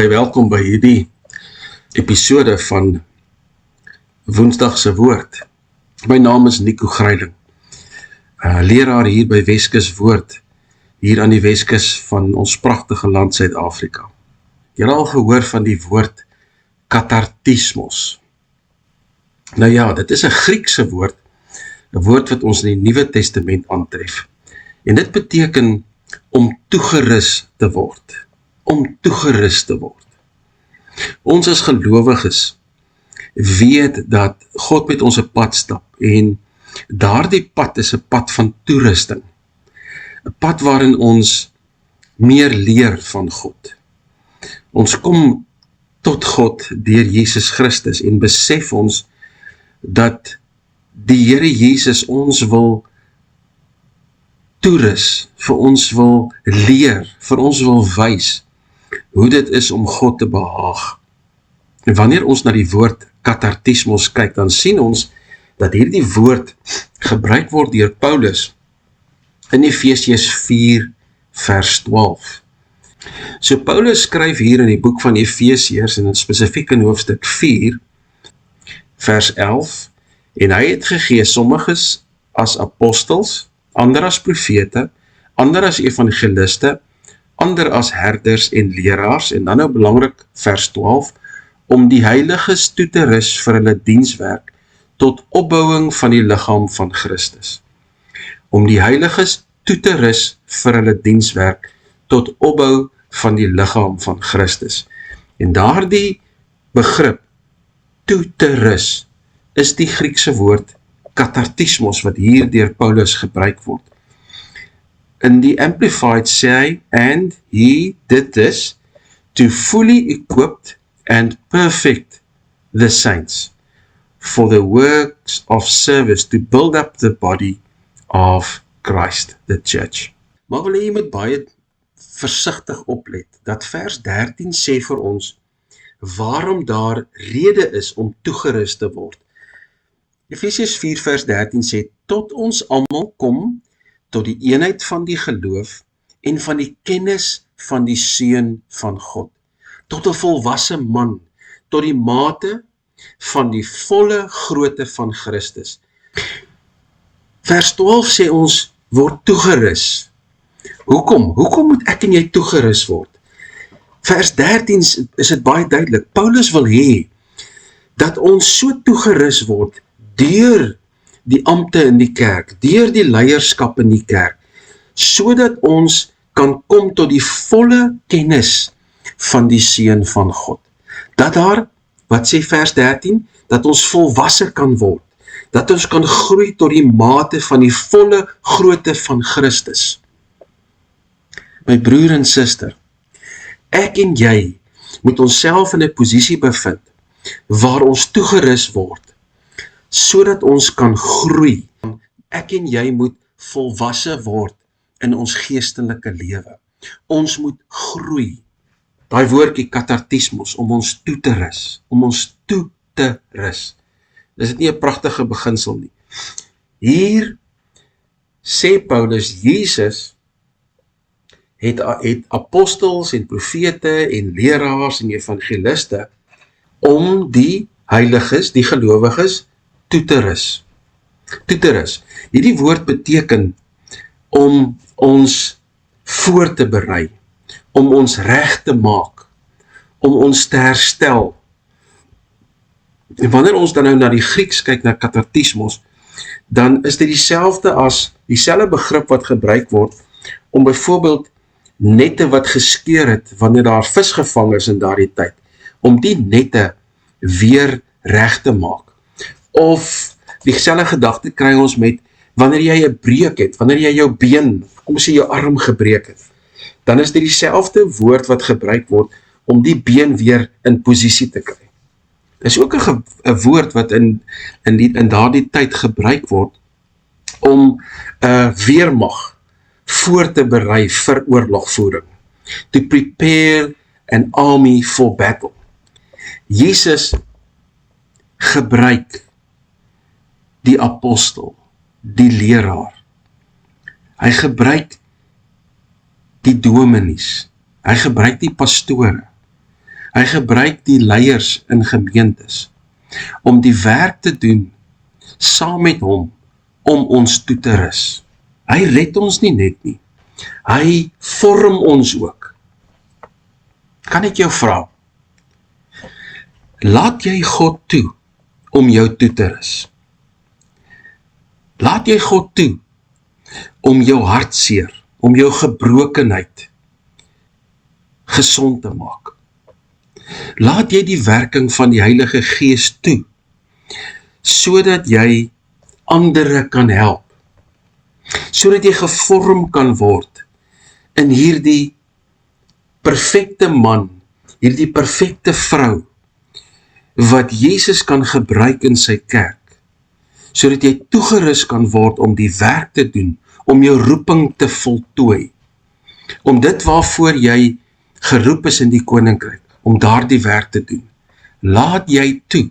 Baie welkom by hierdie episode van Woensdagse Woord. My naam is Nico Greiling, leraar hier by Weskus Woord, hier aan die Weskus van ons pragtige land Suid-Afrika. Jy het al gehoor van die woord katartismos. Nou ja, dit is 'n Griekse woord, 'n woord wat ons in die Nuwe Testament aantref. En dit beteken om toegerus te word. Om toegerus te word. Ons as gelowiges weet dat God met ons 'n pad stap en daardie pad is 'n pad van toerusting. 'n Pad waarin ons meer leer van God. Ons kom tot God deur Jesus Christus en besef ons dat die Here Jesus ons wil toerus, vir ons wil leer, vir ons wil wys hoe dit is om God te behaag. En wanneer ons na die woord katartismos kyk, dan sien ons dat hierdie woord gebruik word deur Paulus in Efesiërs 4 vers 12. So Paulus skryf hier in die boek van Efesiërs en in spesifiek in hoofstuk 4 vers 11, en hy het gegee sommiges as apostels, ander as profete, ander as evangeliste, ander as herders en leraars, en dan nou belangrik vers 12, om die heiliges toe te rus vir hulle dienswerk tot opbouing van die liggaam van Christus. Om die heiliges toe te rus vir hulle dienswerk tot opbou van die liggaam van Christus. En daardie begrip, toe te rus, is die Griekse woord katartismos, wat hier deur Paulus gebruik word. In die Amplified sê hy, and he did this to fully equip and perfect the saints for the works of service to build up the body of Christ, the church. Maar wil jy moet baie versigtig oplet, dat vers 13 sê vir ons, waarom daar rede is om toegerus te word. Efesiërs 4 vers 13 sê, tot ons almal kom tot die eenheid van die geloof en van die kennis van die Seun van God, tot 'n volwasse man, tot die mate van die volle grootte van Christus. Vers 12 sê ons, word toegerus. Hoekom? Hoekom moet ek en jy toegerus word? Vers 13 is dit baie duidelik. Paulus wil hê dat ons so toegerus word deur die ampte in die kerk, deur die leierskap in die kerk, sodat ons kan kom tot die volle kennis van die Seun van God. Dat daar, wat sê vers 13, dat ons volwasse kan word, dat ons kan groei tot die mate van die volle grootte van Christus. My broer en suster, ek en jy moet onsself in 'n posisie bevind, waar ons toegerus word, sodat ons kan groei. Ek en jy moet volwasse word in ons geestelike lewe. Ons moet groei. Daai woordjie katartismos, om ons toe te rus, om ons toe te rus. Dis dit nie 'n pragtige beginsel nie. Hier sê Paulus, Jesus het apostels en profete en leraars en evangeliste om die heiliges, die gelowiges, toe te rus. Toe te rus. Hierdie woord beteken om ons voor te berei, om ons reg te maak, om ons te herstel. En wanneer ons dan nou na die Grieks kyk, na katartismos, dan is dit dieselfde begrip wat gebruik word, om byvoorbeeld nette wat geskeur het, wanneer daar vis gevang is in daardie tyd, om die nette weer reg te maak. Of dieselfde gedagte kry ons met, wanneer jy 'n breuk het, wanneer jy jou been, kom ons sê jou arm gebreek het, dan is dit dieselfde woord wat gebruik word, om die been weer in posisie te kry. Dit is ook 'n woord wat in daardie tyd gebruik word, om 'n weermag voor te berei vir oorlogvoering. To prepare an army for battle. Jesus gebruik die apostel, die leraar. Hy gebruik die dominees. Hy gebruik die pastore. Hy gebruik die leiers in gemeentes om die werk te doen saam met hom om ons toe te rus. Hy red ons nie net nie, hy vorm ons ook. Kan ek jou vra, laat jy God toe om jou toe te rus? Laat jy God toe om jou hartseer, om jou gebrokenheid gesond te maak? Laat jy die werking van die Heilige Gees toe, sodat jy ander kan help, sodat jy gevorm kan word in hierdie perfekte man, hierdie perfekte vrou, wat Jesus kan gebruik in sy kerk, sodat jy toegerus kan word om die werk te doen, om jou roeping te voltooi, om dit waarvoor jy geroep is in die koninkryk, om daar die werk te doen. Laat jy toe,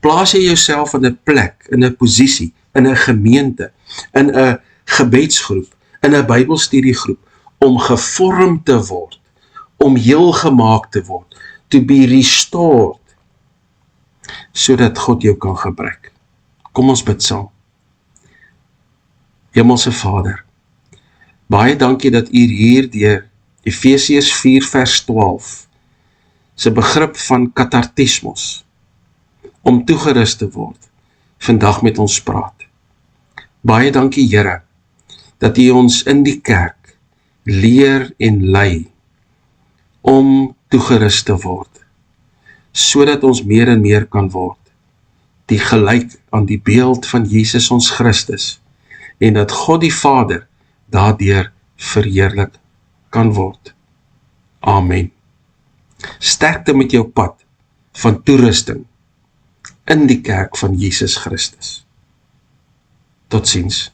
plaas jy jouself in 'n plek, in 'n posisie, in 'n gemeente, in 'n gebedsgroep, in 'n Bybelstudiegroep, om gevorm te word, om heel gemaak te word, to be restored, sodat God jou kan gebruik. Kom ons bid saam. Hemelse Vader, baie dankie dat U hier deur Efesiërs 4 vers 12 se begrip van katartismos, om toegerus te word, vandag met ons praat. Baie dankie Here, dat U ons in die kerk leer en lei, om toegerus te word, sodat ons meer en meer kan word, die gelyk aan die beeld van Jesus ons Christus, en dat God die Vader daardeur verheerlik kan word. Amen. Sterkte met jou pad van toerusting in die kerk van Jesus Christus. Totsiens.